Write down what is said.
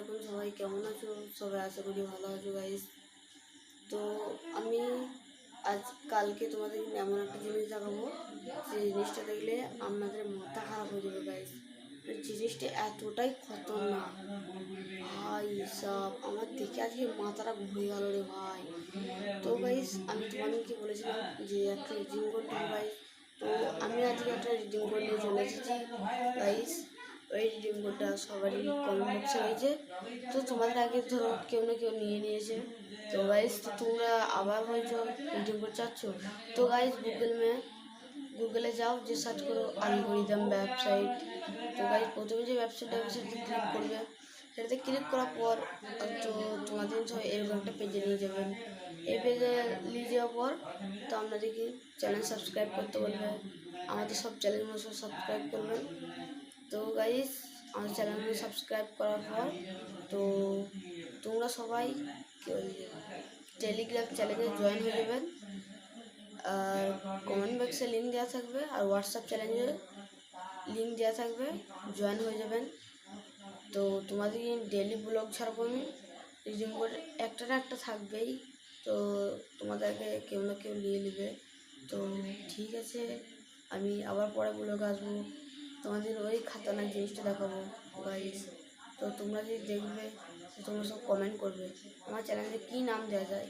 আলাইকুম, সবাই কেমন আছো? সবাই আশা করি ভালো আছো গাইস। তো আমি কালকে তোমাদের এমন একটা জিনিস দেখাবো, যে জিনিসটা দেখলে আপনাদের মাথা খারাপ হয়ে যাবে গাইস। জিনিসটা এতটাই খতরনাক ভাই, সব আমার দেখে আজকে মাথাটা ঘুরে গেল রে ভাই। তো গাইস আমি তোমাদেরকে বলেছিলাম যে একটা রিডিং কোড দেবো গাইস। তো আমি আজকে একটা রিডিং কোড নিয়ে চলে এসেছি গাইস। ওই রিডিং কোডটা সবারই কমেন্ট বক্সে রয়েছে। তো তোমাদের আগে ধরো কেউ না কেউ নিয়ে নিয়েছে। তো গাইস তো তোমরা আবার হয়তো রিডিং কোড চাচ্ছ। তো গাইস গুগলে যাও, যে সার্চ করো অ্যালগরিদম ওয়েবসাইট। তো গাইস প্রথমে যে ওয়েবসাইটটা সেটাতে ক্লিক করবে। সেটাতে ক্লিক করার পর তো তোমাদের এরকম একটা পেজে নিয়ে যাবেন। এই পেজে নিয়ে যাওয়ার পর তো আপনাদেরকে চ্যানেল সাবস্ক্রাইব করতে বলবে। আমাদের সব চ্যানেলগুলো সব সাবস্ক্রাইব করবেন। তো গাইস আমাদের চ্যানেলগুলো সাবস্ক্রাইব করার পর তো তোমরা সবাই টেলিগ্রাম চ্যানেলে জয়েন হয়ে যাবেন। আর কমেন্ট বক্সে লিঙ্ক দেওয়া থাকবে, আর হোয়াটসঅ্যাপ চ্যানেলে লিঙ্ক দেওয়া থাকবে, জয়েন হয়ে যাবেন। তো তোমাদেরকে ডেলি ব্লগ ছাড়বো আমি। রিডিং কোড একটা না একটা থাকবেই। তো তোমাদেরকে কেউ না কেউ নিয়ে নেবে। তো ঠিক আছে, আমি আবার পরে ব্লগ আসবো, তোমাদের ওই খাতারনাক জিনিসটা দেখাবো গাইস। তো তোমরা যদি দেখবে তোমরা সব কমেন্ট করবে আমার চ্যানেলে কী নাম দেওয়া যায়।